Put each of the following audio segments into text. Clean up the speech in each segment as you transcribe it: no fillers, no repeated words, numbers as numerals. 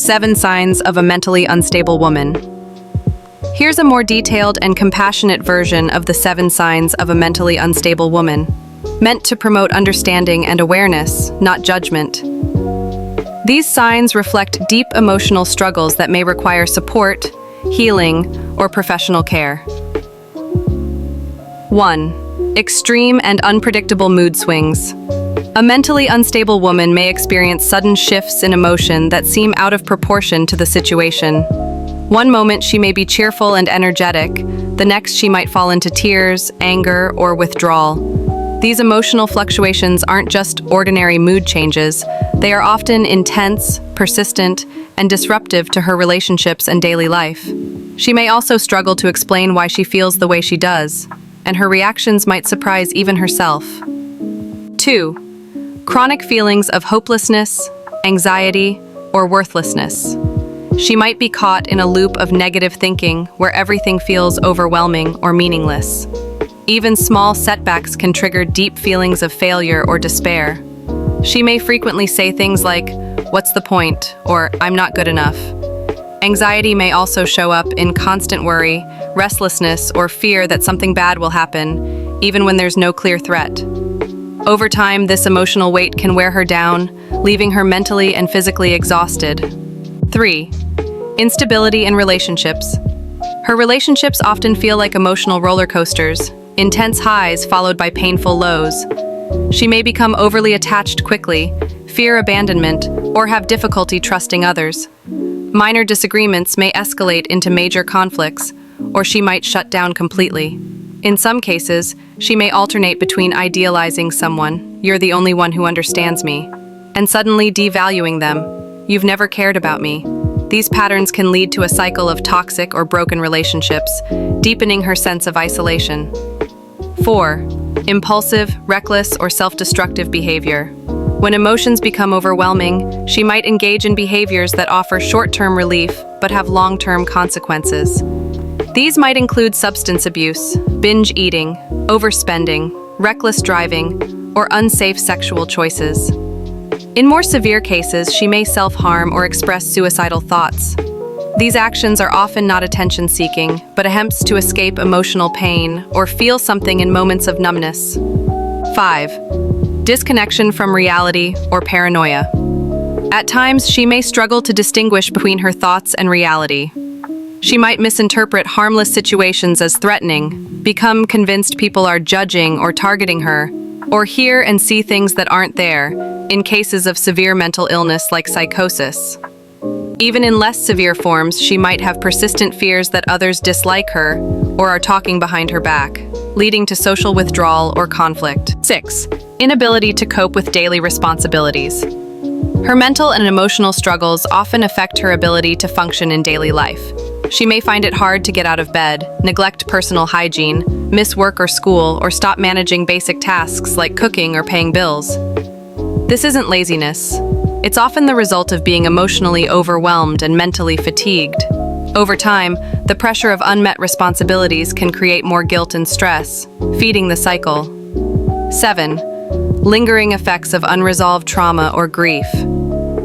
7 signs of a mentally unstable woman. Here's a more detailed and compassionate version of the 7 signs of a mentally unstable woman, meant to promote understanding and awareness, not judgment. These signs reflect deep emotional struggles that may require support, healing, or professional care. 1. Extreme and unpredictable mood swings. A mentally unstable woman may experience sudden shifts in emotion that seem out of proportion to the situation. One moment she may be cheerful and energetic, the next she might fall into tears, anger, or withdrawal. These emotional fluctuations aren't just ordinary mood changes, they are often intense, persistent, and disruptive to her relationships and daily life. She may also struggle to explain why she feels the way she does, and her reactions might surprise even herself. 2. Chronic feelings of hopelessness, anxiety, or worthlessness. She might be caught in a loop of negative thinking where everything feels overwhelming or meaningless. Even small setbacks can trigger deep feelings of failure or despair. She may frequently say things like, "What's the point?" or "I'm not good enough." Anxiety may also show up in constant worry, restlessness, or fear that something bad will happen, even when there's no clear threat. Over time, this emotional weight can wear her down, leaving her mentally and physically exhausted. 3. Instability in relationships. Her relationships often feel like emotional roller coasters, intense highs followed by painful lows. She may become overly attached quickly, fear abandonment, or have difficulty trusting others. Minor disagreements may escalate into major conflicts, or she might shut down completely. In some cases, she may alternate between idealizing someone, "You're the only one who understands me," and suddenly devaluing them, "You've never cared about me." These patterns can lead to a cycle of toxic or broken relationships, deepening her sense of isolation. 4. Impulsive, reckless, or self-destructive behavior. When emotions become overwhelming, she might engage in behaviors that offer short-term relief but have long-term consequences. These might include substance abuse, binge eating, overspending, reckless driving, or unsafe sexual choices. In more severe cases, she may self-harm or express suicidal thoughts. These actions are often not attention-seeking, but attempts to escape emotional pain or feel something in moments of numbness. 5. Disconnection from reality or paranoia. At times, she may struggle to distinguish between her thoughts and reality. She might misinterpret harmless situations as threatening, become convinced people are judging or targeting her, or hear and see things that aren't there, in cases of severe mental illness like psychosis. Even in less severe forms, she might have persistent fears that others dislike her or are talking behind her back, leading to social withdrawal or conflict. 6. Inability to cope with daily responsibilities. Her mental and emotional struggles often affect her ability to function in daily life. She may find it hard to get out of bed, neglect personal hygiene, miss work or school, or stop managing basic tasks like cooking or paying bills. This isn't laziness. It's often the result of being emotionally overwhelmed and mentally fatigued. Over time, the pressure of unmet responsibilities can create more guilt and stress, feeding the cycle. 7. Lingering effects of unresolved trauma or grief.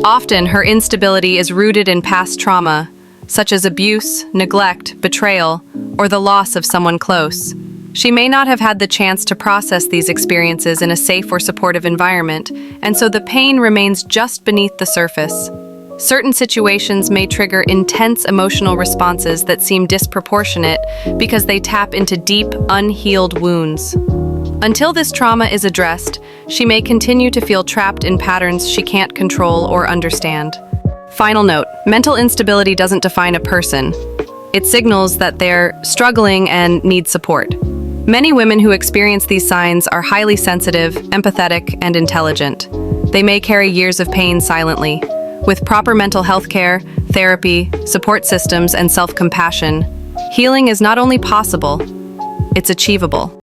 Often, her instability is rooted in past trauma, such as abuse, neglect, betrayal, or the loss of someone close. She may not have had the chance to process these experiences in a safe or supportive environment, and so the pain remains just beneath the surface. Certain situations may trigger intense emotional responses that seem disproportionate because they tap into deep, unhealed wounds. Until this trauma is addressed, she may continue to feel trapped in patterns she can't control or understand. Final note, mental instability doesn't define a person. It signals that they're struggling and need support. Many women who experience these signs are highly sensitive, empathetic, and intelligent. They may carry years of pain silently. With proper mental health care, therapy, support systems, and self-compassion, healing is not only possible, it's achievable.